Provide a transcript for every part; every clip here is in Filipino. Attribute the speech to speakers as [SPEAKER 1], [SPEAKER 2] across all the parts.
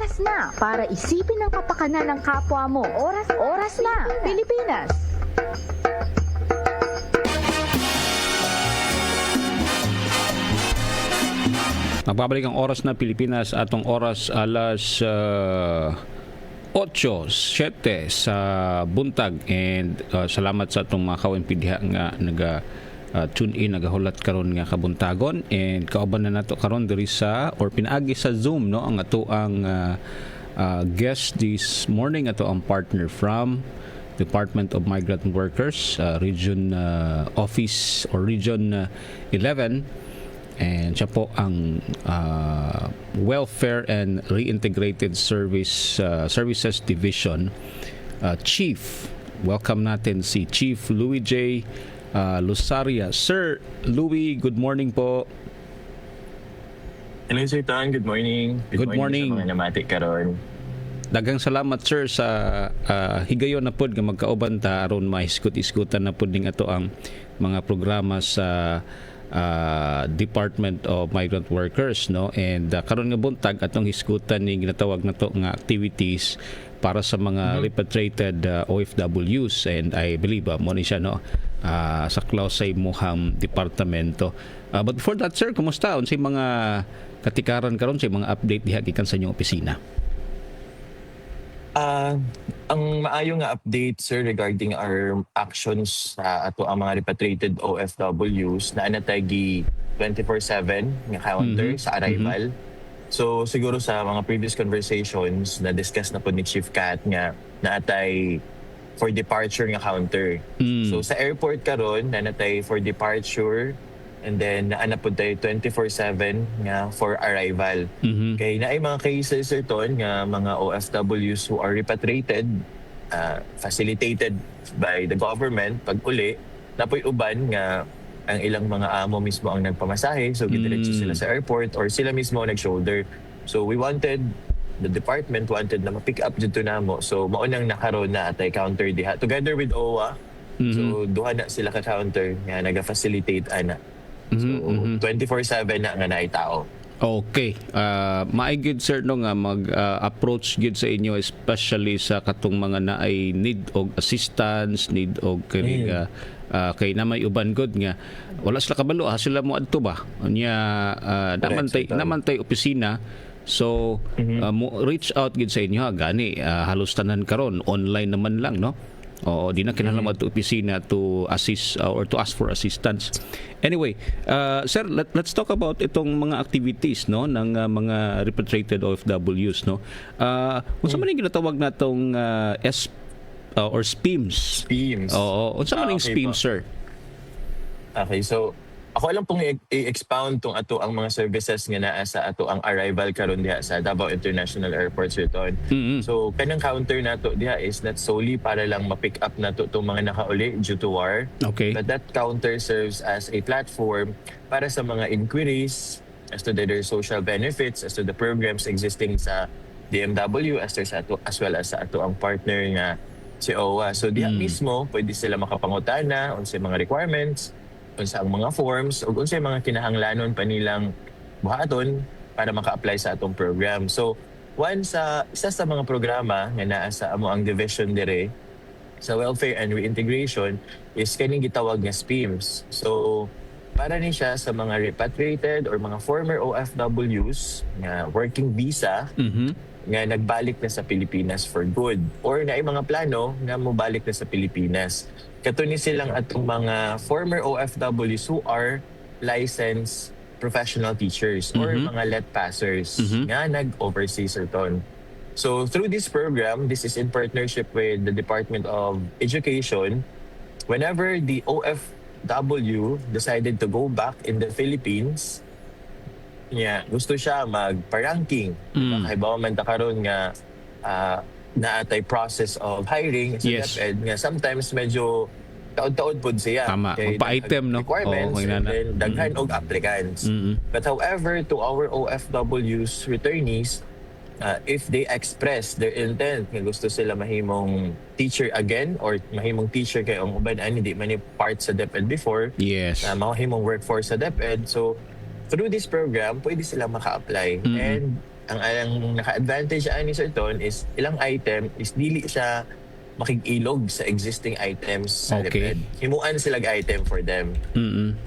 [SPEAKER 1] Oras na para isipin ang kapakanan ng kapwa mo. Oras na, Pilipinas!
[SPEAKER 2] Nagbabalik ang oras na Pilipinas, atong oras alas 8:07 sa buntag, and salamat sa atong mga ka-OMPD nga tune in, nagahulat karon nga kabuntagon, and kauban na nato karon diri sa or pinaagi sa Zoom no ang ato ang guest this morning, ato ang partner from Department of Migrant Workers, Region Office or Region 11. And siya po ang Welfare and Reintegrated Services Division Chief. Welcome natin si Chief Louis J. Lusaria. Sir Louis, good morning po.
[SPEAKER 3] Hello Sir Tan, good morning.
[SPEAKER 2] Good morning.
[SPEAKER 3] Sa mga namatik karon.
[SPEAKER 2] Daghang salamat sir sa higayon na pod nga magkauban ta aron mahiskut-iskutan na pod ning ato ang mga programa sa Department of Migrant Workers no, and karon nga buntag atong hiskutan ni ginatawag nato nga activities para sa mga repatriated OFWs, and I believe mo ni siya no sa Klausay Moham departamento. But before that sir, kumusta unsay mga katikaran karon sa mga update diha gikan sa inyong opisina?
[SPEAKER 3] Ang maayo nga update sir regarding our actions sa ato ang mga repatriated OFWs na anatay 24/7 nga counter sa arrival. So siguro sa mga previous conversations na discuss na po ni Chief Kat nga naatay for departure nga counter. So sa airport karon nanatay for departure, and then naana po tayo 24/7 nga for arrival. Kay naay mga cases sir ton nga mga OFWs who are repatriated, facilitated by the government pag uli, napoy uban nga ang ilang mga amo mismo ang nagpamasahe, so gidiretso sila sa airport or sila mismo ang nag-shoulder. So the department wanted na ma-pick up dito namo. So maunang nakaroon na atay counter diha together with OWA. So duha na sila ka counter nga naga-facilitate ana. So 24/7 na nga naay tao.
[SPEAKER 2] Okay. Maay gid sir no nga mag-approach gid sa inyo, especially sa katong mga naay need og assistance, need og kay na may uban gud nga wala sila kabalo sila mo adto ba nya naman tay opisina. So mo reach out gid sa inyo gani halos tanan karon online naman lang no. Oo, di na kinahanglan to opisina to assist or to ask for assistance. Anyway, sir, let's talk about itong mga activities no ng mga repatriated OFWs no. Unsa man yung ginatawag natong or SPIMS?
[SPEAKER 3] SPIMS.
[SPEAKER 2] Oo, unsa man yung
[SPEAKER 3] okay
[SPEAKER 2] SPIMS, sir?
[SPEAKER 3] Okay, so ako lang pong i-expound tong ato ang mga services nga naa sa ato ang arrival karon diha sa Davao International Airport sir ton. So kanang counter nato diha is not solely para lang ma-pick up nato tong mga nakauli due to war.
[SPEAKER 2] Okay.
[SPEAKER 3] But that counter serves as a platform para sa mga inquiries as to their social benefits, as to the programs existing sa DMW, as well as sa ato ang partner nga si OWA. So diha mismo pwede sila makapangutana unsay mga requirements, unsa ang mga forms o unsay mga kinahanglanon pa nilang buhaton para maka-apply sa atong program. So isa sa mga programa nga naa sa amo ang division dire sa welfare and reintegration is kaning gitawag nga SPIMS. So para ni siya sa mga repatriated or mga former OFWs nga working visa nga nagbalik na sa Pilipinas for good or naay mga plano nga mobalik na sa Pilipinas. Katuni silang atong mga former OFWs who are licensed professional teachers or mga let passers nga nag-overseas or ton. So through this program, this is in partnership with the Department of Education. Whenever the OFW decided to go back in the Philippines, gusto siya magpa-ranking. Halimbawa man ta karon nga naatay process of hiring sa DepEd nga sometimes medyo taod-taod pod siya.
[SPEAKER 2] Tama. Pa-item no.
[SPEAKER 3] Requirements and then daghan og applicants. But however, to our OFWs returnees, if they express their intent nga gusto sila mahimong teacher again or mahimong teacher kay ang uban ani di man ni part sa DepEd before, mahimong workforce sa DepEd. So through this program, pwede sila maka-apply. And ang naka-advantage ani Sir Ton is ilang item is dili siya makig-ilog sa existing items sa
[SPEAKER 2] Okay.
[SPEAKER 3] DepEd. Himuan sila item for them.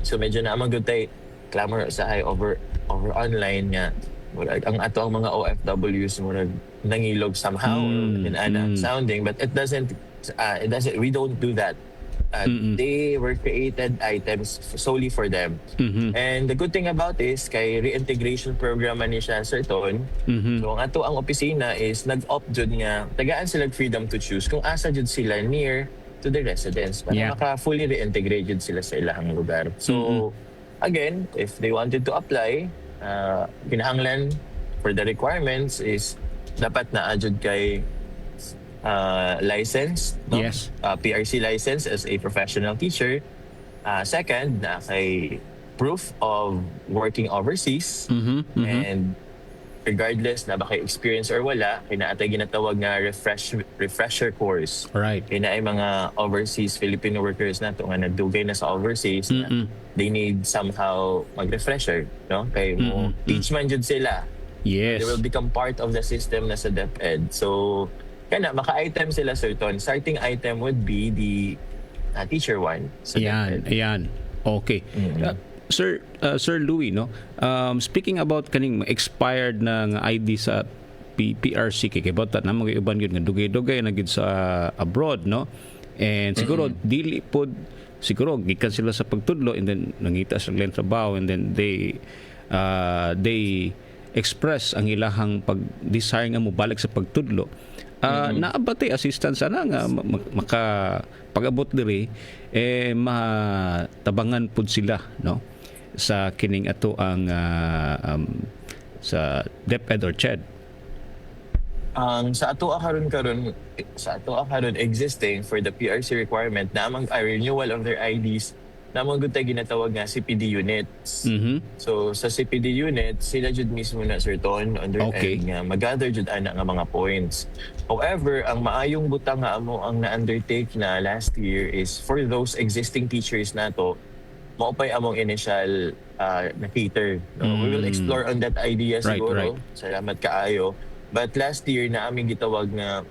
[SPEAKER 3] So medyo na good tay clamor sa over online nga murag ang ato ang mga OFWs murag nangilog somehow or sounding, but it doesn't we don't do that. They were created items solely for them. And the good thing about this kay reintegration program man ni siya Sir Ton. So ang ato ang opisina is nag-opt jud nga tagaan sila freedom to choose kung asa jud sila near to the residents para
[SPEAKER 2] Yeah.
[SPEAKER 3] maka fully reintegrate jud sila sa ilahang lugar. So again, if they wanted to apply, kinahanglan for the requirements is dapat na jud kay license, no?
[SPEAKER 2] Yes.
[SPEAKER 3] PRC license as a professional teacher. Second, na kay proof of working overseas. And regardless na ba kay experience or wala, kinaatay ginatawag nga refresher course.
[SPEAKER 2] Right.
[SPEAKER 3] Kina ay mga overseas Filipino workers na to nga nagdugay na sa overseas na they need somehow mag-refresher, no? Kay mo teach man jud sila.
[SPEAKER 2] Yes.
[SPEAKER 3] They will become part of the system na sa DepEd. So kana maka-item sila Sir Ton. Starting item would be the teacher one sa DepEd.
[SPEAKER 2] Ayan. Okay. Sir Louie, no? Speaking about kaning expired na nga ID sa PRC kay bata na mga iban gyud nga dugay-dugay na gyud sa abroad, no? And siguro dili pod siguro gikan sila sa pagtudlo and then nangita sa lang trabaho and then they express ang ilahang pag-desire nga mo balik sa pagtudlo. Naabate assistance ana nga maka pag-abot diri matabangan pud sila, no, sa kining ato ang sa DepEd or CHED.
[SPEAKER 3] Sa ato karon existing for the PRC requirement na amang renewal of their IDs na mga good tayo ginatawag nga CPD units. So sa CPD units, sila jud mismo na Sir Ton on their end nga mag-gather jud ana nga mga points. However, ang maayong butang nga amo ang na-undertake na last year is for those existing teachers nato, maupay among initial na cater. No? We will explore on that idea siguro.
[SPEAKER 2] Right.
[SPEAKER 3] Salamat kaayo. But last year na aming gitawag nga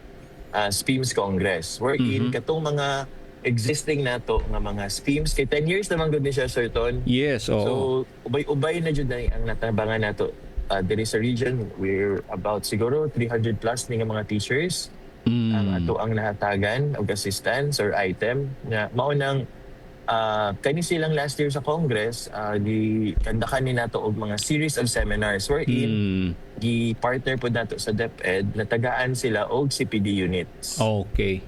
[SPEAKER 3] SPEEMS Congress wherein katong mga existing nato nga mga SPEEMS kay 10 years naman gud ni siya Sir Ton.
[SPEAKER 2] Yes, oo.
[SPEAKER 3] So ubay-ubay na jud na ang natabangan nato diri sa region. We're about siguro 300 plus ni nga mga teachers ang ato ang nahatagan og assistance or item nga mao nang kani silang last year sa Congress di kandakan ni nato og mga series of seminars wherein gi-partner pod nato sa DepEd natagaan sila og CPD units.
[SPEAKER 2] Okay.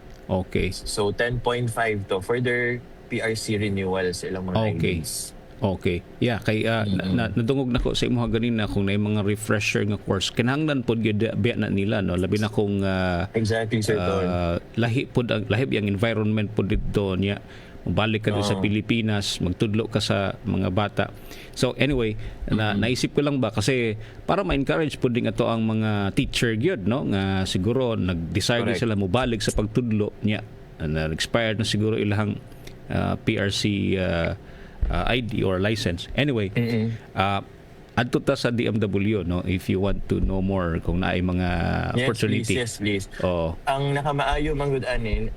[SPEAKER 3] So 10.5 to further PRC renewal sa ilang mga IDs.
[SPEAKER 2] Okay. Yeah, kay nadungog nako sa imong ganina kung na mga refresher nga course kinahanglan pod gyud biya na nila, no, labi na kung
[SPEAKER 3] exactly Sir Don.
[SPEAKER 2] lahi ang environment pod dito niya mabalik ka doon sa Pilipinas, magtudlo ka sa mga bata. So anyway, naisip ko lang ba kasi para ma-encourage po din ito ang mga teacher gyud, no, nga siguro nag-desire din sila mobalik sa pagtudlo niya na expired na siguro ilang PRC ID or license. Anyway, adto ta sa DMW, no, if you want to know more kung naay mga opportunity.
[SPEAKER 3] Yes, please.
[SPEAKER 2] Ang
[SPEAKER 3] nakamaayo manggod anin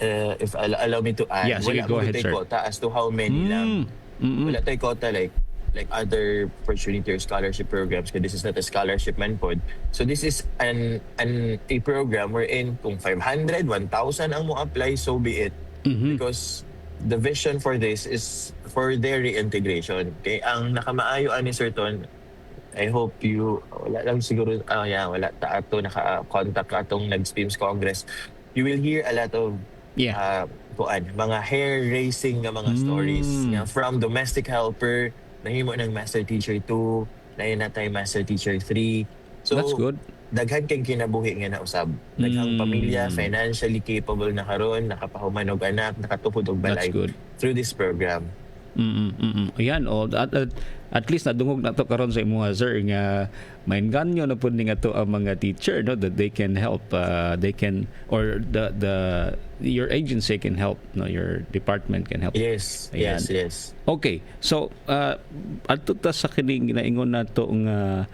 [SPEAKER 3] if allow me to add,
[SPEAKER 2] sige, go ahead, sir.
[SPEAKER 3] Quota as to how many lang. Wala tayo quota like other opportunity or scholarship programs because this is not a scholarship man pod. So this is a program wherein kung 500, 1,000 ang mo apply, so be it. Because the vision for this is for their reintegration. Okay, ang nakamaayo ani Sir Ton, I hope wala lang siguro wala ta ato naka-contact ka atong nag-SPEEMS Congress. You will hear a lot of mga hair-raising nga mga stories nga from domestic helper, nahimo ng Master Teacher 2, natay Master Teacher 3. So,
[SPEAKER 2] that's good.
[SPEAKER 3] Daghan kang kinabuhi nga na usab. Daghang pamilya, financially capable na karon, nakapahuman og anak, nakatupod og balay through this program.
[SPEAKER 2] Ayan, at least nadungog na to karon sa imuha, sir, nga mainganyo na pud nga to ang mga teacher, no, that they can help, they can, or your agency can help, no, your department can help.
[SPEAKER 3] Yes. Okay.
[SPEAKER 2] So adto ta sa kining ginaingon nato nga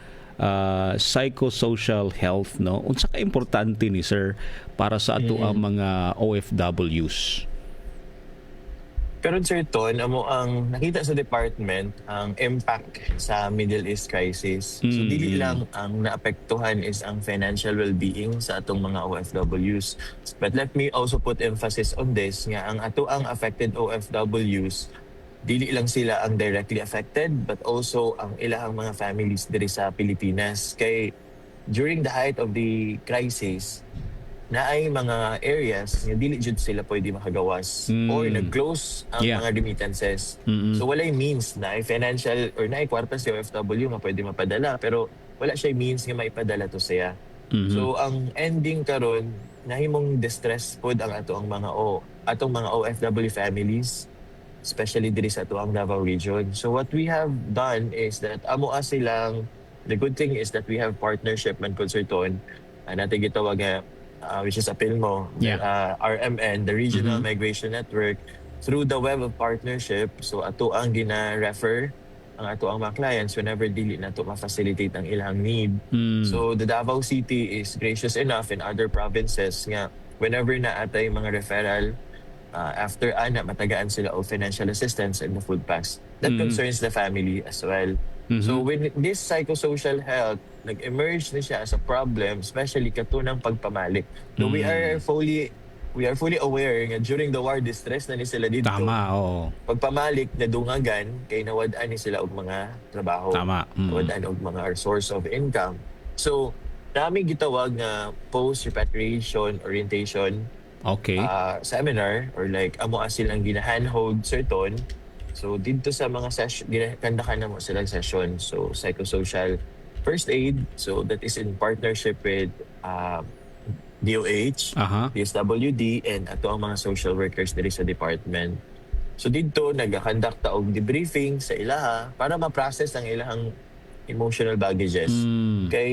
[SPEAKER 2] psychosocial health, no? Unsa ka importante ni sir para sa ato ang mga OFWs?
[SPEAKER 3] Karon Sir Ton, amo ang nakita sa department ang impact sa Middle East crisis. So dili lang ang naapektuhan is ang financial well-being sa atong mga OFWs. But let me also put emphasis on this nga ang ato ang affected OFWs dili lang sila ang directly affected but also ang ilahang mga families diri sa Pilipinas. Kay during the height of the crisis, na ay mga areas nga dili jud sila pwede makagawas or nag-close ang
[SPEAKER 2] Yeah.
[SPEAKER 3] mga remittances. So walay means na ay financial or na ay kwarta si OFW nga pwede mapadala pero wala siya means nga maipadala to siya. So ang ending karon nahimong distress pod ang atong mga OFW families, especially diri sa atuang Davao region. So what we have done is that the good thing is that we have partnership man consulton natin gitawag nga which is a PILMO, RMN, the Regional Migration Network, through the web of partnership. So ato ang gina-refer ang ato ang mga clients whenever dili na to ma-facilitate ang ilang need. So the Davao City is gracious enough in other provinces nga whenever na atay mga referral after matagaan sila of financial assistance and the food packs. That concerns the family as well. So when this psychosocial health nag-emerge na siya as a problem, especially katunang pagpamalik. Though we are fully aware nga during the war distress na ni sila dito.
[SPEAKER 2] Tama, oo.
[SPEAKER 3] Pagpamalik na dungagan kay nawad-an ni sila og mga trabaho.
[SPEAKER 2] Tama.
[SPEAKER 3] Nawad-an og mga source of income. So namin gitawag nga post-repatriation orientation
[SPEAKER 2] Okay.
[SPEAKER 3] seminar or like amo silang gina-handhold certain. So dito sa mga session ginakandakan na mo silang session. So psychosocial first aid, so that is in partnership with DOH, DSWD, and ato ang mga social workers diri sa department. So dito nag-conduct ta og debriefing sa ilaha para ma-process ang ilahang emotional baggages. Kay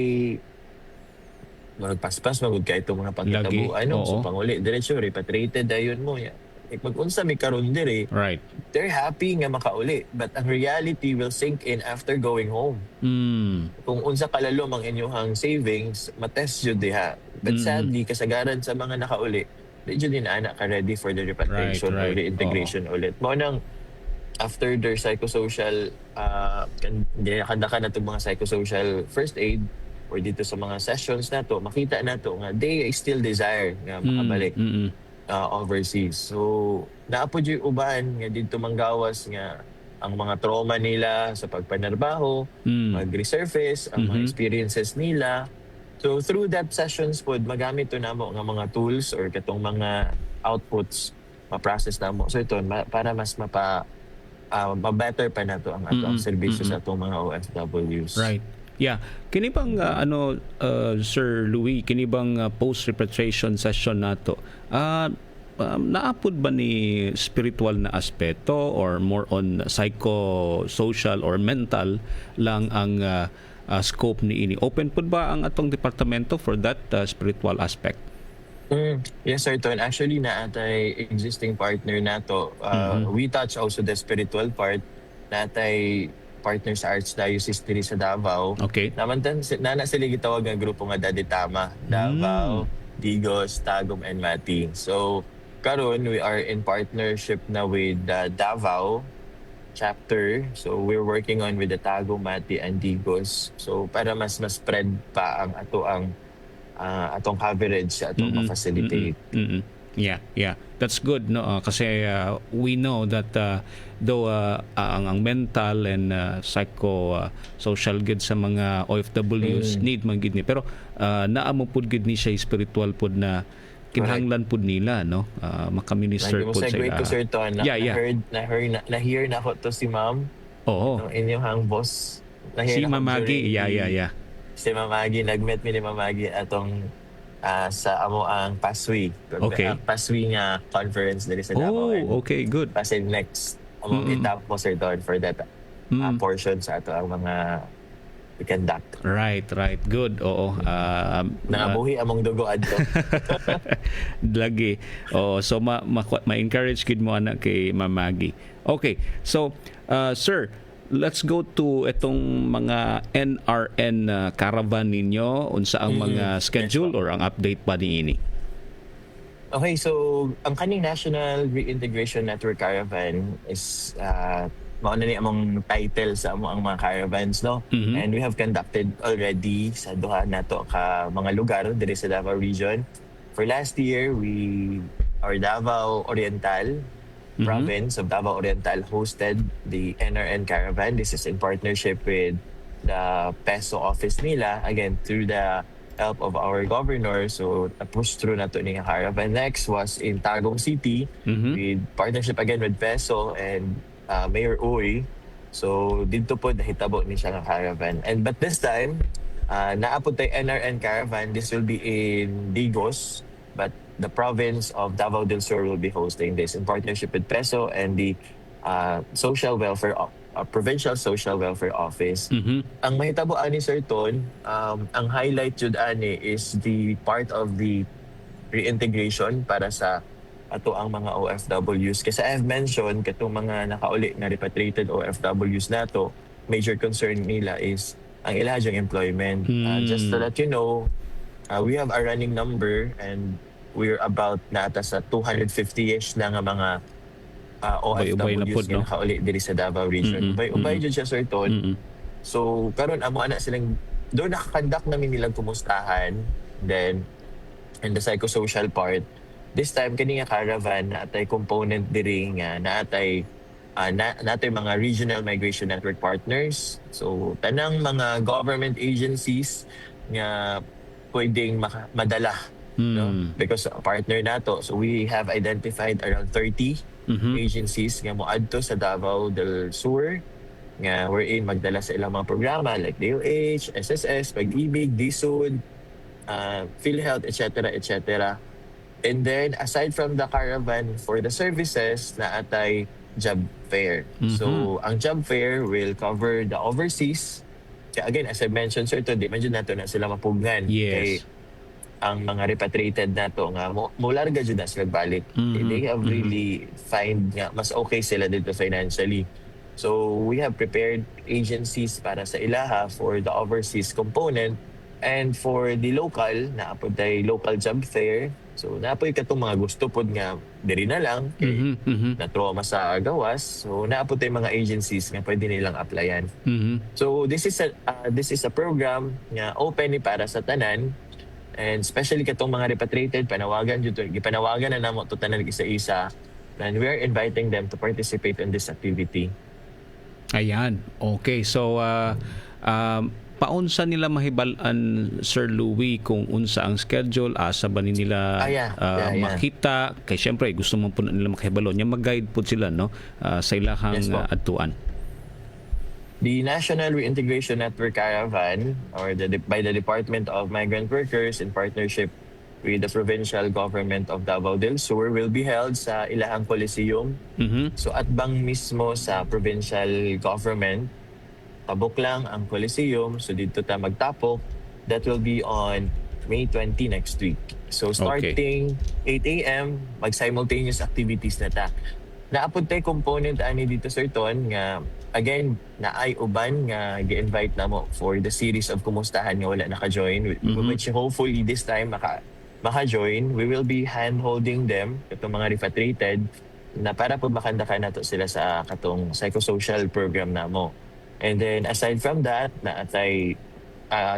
[SPEAKER 3] magpaspas magud kay itong mga pagkitabuan so panguli diretso repatriated dayon mo ya. Mag-unsa mi karon diri.
[SPEAKER 2] Right.
[SPEAKER 3] They're happy nga makauli, but ang reality will sink in after going home. Kung unsa kalalom ang inyong savings, matest jud diha. But sadly, kasagaran sa mga nakauli, di jud din anak ka ready for the repatriation or reintegration ulit. Mo nang after their psychosocial kanda na itong mga psychosocial first aid or dito sa mga sessions na to, makita na to nga they still desire nga makabalik overseas. So naapod yung uban nga dito manggawas nga ang mga trauma nila sa pagpanarbaho, mag-resurface, ang mga experiences nila. So through that sessions pod magamit to namo nga mga tools or katong mga outputs ma-process namo. So ito para mas ma-better pa nato ang ato ang serbisyo sa atong mga OFWs.
[SPEAKER 2] Right. Yeah. Kini bang Sir Louis, kini bang post-repatriation session nato? Naapod ba ni spiritual na aspeto or more on psychosocial or mental lang ang scope ni ini? Open pud ba ang atong departamento for that spiritual aspect?
[SPEAKER 3] Yes, sir, Ton. Actually, naatay existing partner nato. We touch also the spiritual part. Naatay partner sa Archdiocese diri sa Davao.
[SPEAKER 2] Okay.
[SPEAKER 3] Namantan nana sila gitawag nga grupo nga Daditama, Davao, Digos, Tagum, and Mati. So karon we are in partnership na with the Davao chapter. So we're working on with the Tagum, Mati, and Digos. So para mas spread pa ang atong coverage sa atong ma-facilitate.
[SPEAKER 2] Yeah. That's good, no? Kasi we know that though ang mental and psycho-social good sa mga OFWs need man gid ni. Pero naamo pud gid ni siya spiritual pud na kinahanglan pud nila, no? Maka-minister pud sa
[SPEAKER 3] segue ko, Sir Ton. Na-hear na ko to si Ma'am.
[SPEAKER 2] Oo.
[SPEAKER 3] Inyong boss.
[SPEAKER 2] Si Mamagi. Yeah.
[SPEAKER 3] Si Mamagi. Nag-meet mi ni Mamagi atong sa amo ang Paswi.
[SPEAKER 2] Okay.
[SPEAKER 3] Paswi nga conference dali sa Davao.
[SPEAKER 2] Okay, good.
[SPEAKER 3] Kasi next among etap mo, Sir Don, for that portion sa ato ang mga conduct.
[SPEAKER 2] Right. Good. Oo.
[SPEAKER 3] Nangabuhi among dugo adto.
[SPEAKER 2] Lagi. So ma-encourage kid mo anak kay Mamagi. Okay. So, sir, let's go to itong mga NRN caravan ninyo. Unsa ang mga schedule or ang update pa niini?
[SPEAKER 3] Okay, so ang kaning National Reintegration Network Caravan is mao na ni among title sa among ang mga caravans, no? And we have conducted already sa duha nato ka mga lugar diri sa Davao region. For last year, our Davao Oriental province of Davao Oriental hosted the NRN Caravan. This is in partnership with the PESO office nila, again through the help of our governor. So push through na to ni caravan. Next was in Tagum City with partnership again with PESO and Mayor Uy. So dito po nahitabo ni siya nga caravan. But this time, naapod tayo NRN Caravan. This will be in Digos, but the province of Davao del Sur will be hosting this in partnership with PESO and the Provincial Social Welfare Office. Ang mahitabo ani Sir Ton, ang highlight jud ani is the part of the reintegration para sa ato ang mga OFWs. Kasi I have mentioned katong mga nakauli na repatriated OFWs nato, major concern nila is ang ilahang employment. Just to let you know, we have a running number and we're about nata sa 250-ish na nga mga
[SPEAKER 2] Ubay-ubay na
[SPEAKER 3] OFWs
[SPEAKER 2] pod, no?
[SPEAKER 3] nga nakauli diri sa Davao region. Ubay jud siya Sir Ton. So karon amo ana silang doon nakakandak namin nilang kumustahan. Then in the psychosocial part, this time kani nga caravan na atay component diri nga na atay natay mga regional migration network partners. So tanang mga government agencies nga pwedeng madala, no? Because partner nato, so we have identified around 30 agencies nga moadto sa Davao del Sur nga wherein magdala sa ilang mga programa like DOH, SSS, Pag-ibig, DSUD, PhilHealth, etc. etc. And then aside from the caravan for the services na atay job fair. So ang job fair will cover the overseas. Kaya again, as I mentioned, Sir, ito, di man dyan nato na sila mapugnan.
[SPEAKER 2] Yes.
[SPEAKER 3] Kay ang mga repatriated nato nga mularga dyan na sila balik. They have really find nga mas okay sila dito financially. So we have prepared agencies para sa ilaha for the overseas component and for the local, naapod tayo local job fair. So naapoy katong mga gusto pod nga diri na lang kay na trauma sa gawas. So naapod tayo mga agencies nga pwede nilang applyan. So this is a program nga open ni para sa tanan. And especially katong mga repatriated, gipanawagan na namo to tanan isa-isa. And we are inviting them to participate in this activity.
[SPEAKER 2] Ayan. Okay. So, paunsa nila mahibal-an, Sir Louie, kung unsa ang schedule, asa ba ni nila makita? Kay syempre, gusto mo po nila makahibalo. Nya mag-guide po sila, no? Sa ilahang adtuan.
[SPEAKER 3] The National Reintegration Network Caravan, or by the Department of Migrant Workers in partnership with the Provincial Government of Davao del Sur, will be held sa ilahang Coliseum. So atbang mismo sa provincial government, tabok lang ang Coliseum, so dito ta magtapok. That will be on May 20 next week. So starting 8 a.m., mag-simultaneous activities na ta. Naapod tayo component ani dito, Sir Ton, nga again, naay uban nga gi-invite namo for the series of kumustahan nga wala naka-join, which hopefully this time maka-join. We will be hand-holding them, itong mga repatriated, na para po makandakan nato sila sa katong psychosocial program namo. And then aside from that, naatay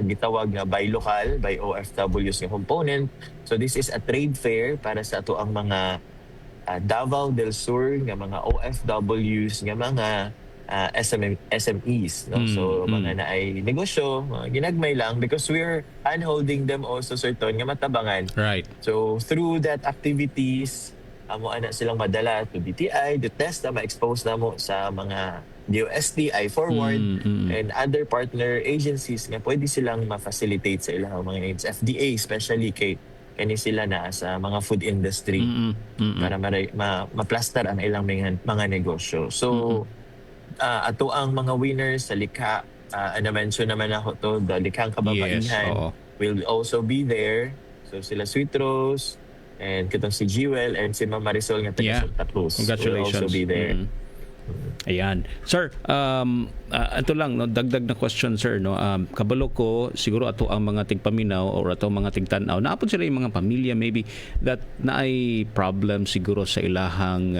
[SPEAKER 3] gitawag nga by local, by OFWs nga component. So this is a trade fair para sa ato ang mga Davao del Sur nga mga OFWs nga mga SMEs, no? So mga naay negosyo, mga ginagmay lang, because we're handholding them also, Sir Ton, nga matabangan.
[SPEAKER 2] Right.
[SPEAKER 3] So through that activities, amo ana silang madala to DTI, the test na ma-expose namo sa mga DOST, I-Forward, and other partner agencies nga pwede silang ma-facilitate sa ilang mga needs. FDA especially kay kani sila na sa mga food industry para ma-plaster ang ilang mga negosyo. So ato ang mga winners sa likha, na-mention naman ako to, the likhang kababaihan, will also be there. So sila Sweet Rose, and kitong si Jewel, and si Ma'am Marisol nga taga Santa Cruz
[SPEAKER 2] Congratulations.
[SPEAKER 3] will also be there.
[SPEAKER 2] Ayan. Sir, ito lang, no, dagdag na question, sir. No? Kabalo ko, siguro ato ang mga tigpaminaw or ato ang mga tigtanaw, naapod sila yung mga pamilya maybe that na ay problem siguro sa ilahang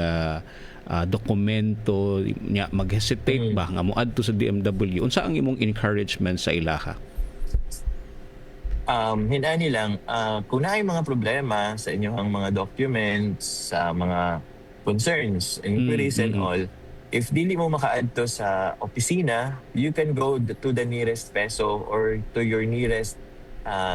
[SPEAKER 2] dokumento, nya mag-hesitate ba nga moadto sa DMW. Unsa ang imong encouragement sa ilaha?
[SPEAKER 3] Hinani lang, kung na mga problema sa inyong mga documents, sa mga concerns, inquiries and all, if dili mo makaadto sa opisina, you can go to the nearest PESO or to your nearest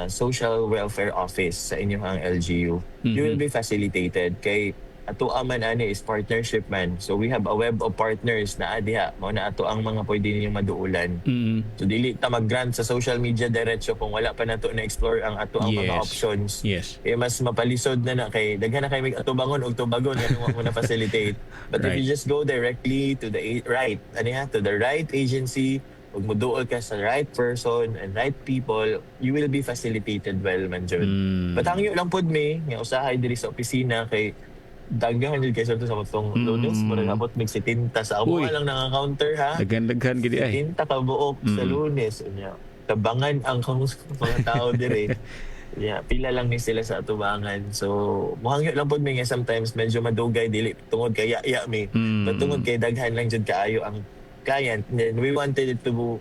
[SPEAKER 3] social welfare office sa inyong LGU. You will be facilitated. Kay ato man ani is partnership man. So we have a web of partners na adiha mao na ato ang mga pwede ninyong maduulan. So dili ta mag-grant sa social media diretso kung wala pa nato na explore ang ato ang mga options.
[SPEAKER 2] Yes.
[SPEAKER 3] Mas mapalisod na kay daghan na kay mig atubangon og tubagon kanang mo na facilitate. But if you just go directly to the to the right agency, ug moduol ka sa right person and right people, you will be facilitated well man jud. But hangyo lang pud mi nga usahay diri sa opisina kay daghan jud kay sa matong Lunes mura abot mig 70 sa amo lang naka-counter ha.
[SPEAKER 2] Daghan gid ay.
[SPEAKER 3] 70 ka buok sa Lunes unya. Tabangan ang mga tao dire. Pila lang ni sila sa atubangan. So, muhangyo lang po mi nga sometimes medyo madugay dili tungod kay ya mi. But tungod kay daghan lang jud kaayo ang client. And then we wanted it to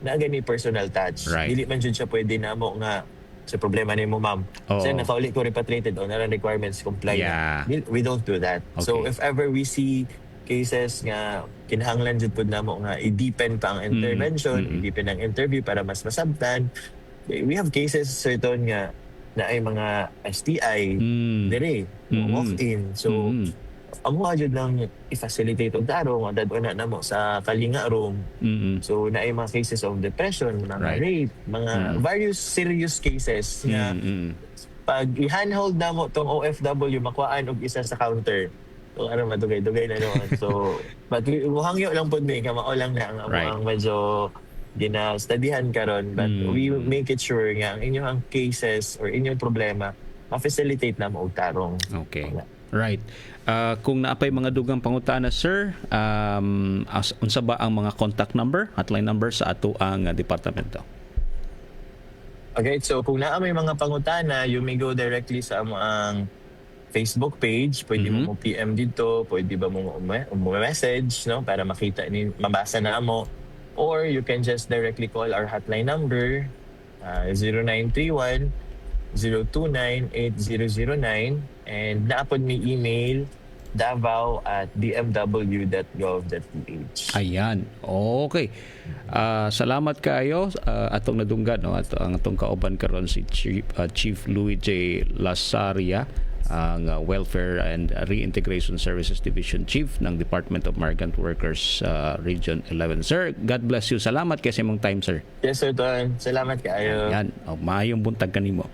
[SPEAKER 3] na gani personal touch.
[SPEAKER 2] Right.
[SPEAKER 3] Dili man jud siya pwede namo nga sa problema nimo ma'am. Kasi nakauli ko repatriated o naran requirements comply. We don't do that.
[SPEAKER 2] Okay.
[SPEAKER 3] So if ever we see cases nga kinahanglan jud pud namo nga i-deepen pa ang intervention, i-deepen ang interview para mas masabtan. We have cases certain nga na ay mga STI dire walk-in. So amo jud lang i-facilitate og daro nga daduna namo sa kalinga room. So na ay mga cases of depression, mga rape, mga various serious cases nga pag i-handhold namo tong OFW makuhaan og isa sa counter. So ano madugay-dugay na naman. So but muhangyo lang pud mi nga mao lang na ang medyo gina-studyhan karon, but we make it sure nga ang inyong cases or inyong problema ma-facilitate na mo og tarong.
[SPEAKER 2] Okay. Right. Kung naapay mga dugang pangutana, sir, unsa ba ang mga contact number, hotline number sa ato ang departamento?
[SPEAKER 3] Okay, so kung naa may mga pangutana, you may go directly sa among Facebook page. Pwede mo PM dito, pwede ba mo message, no, para makita ni mabasa na mo. Or you can just directly call our hotline number, 0931 029-8009, and naapod may email davao@dmw.gov.ph.
[SPEAKER 2] Ayan. Okay. Salamat kayo atong nadunggan, no, ang atong kauban karon si Chief Louis J. Lasaria, ang Welfare and Reintegration Services Division Chief ng Department of Migrant Workers Region 11. Sir, God bless you. Salamat kasi mong time, sir.
[SPEAKER 3] Yes, sir, Don. Salamat kayo.
[SPEAKER 2] Ayan. Maayong buntag kanimo.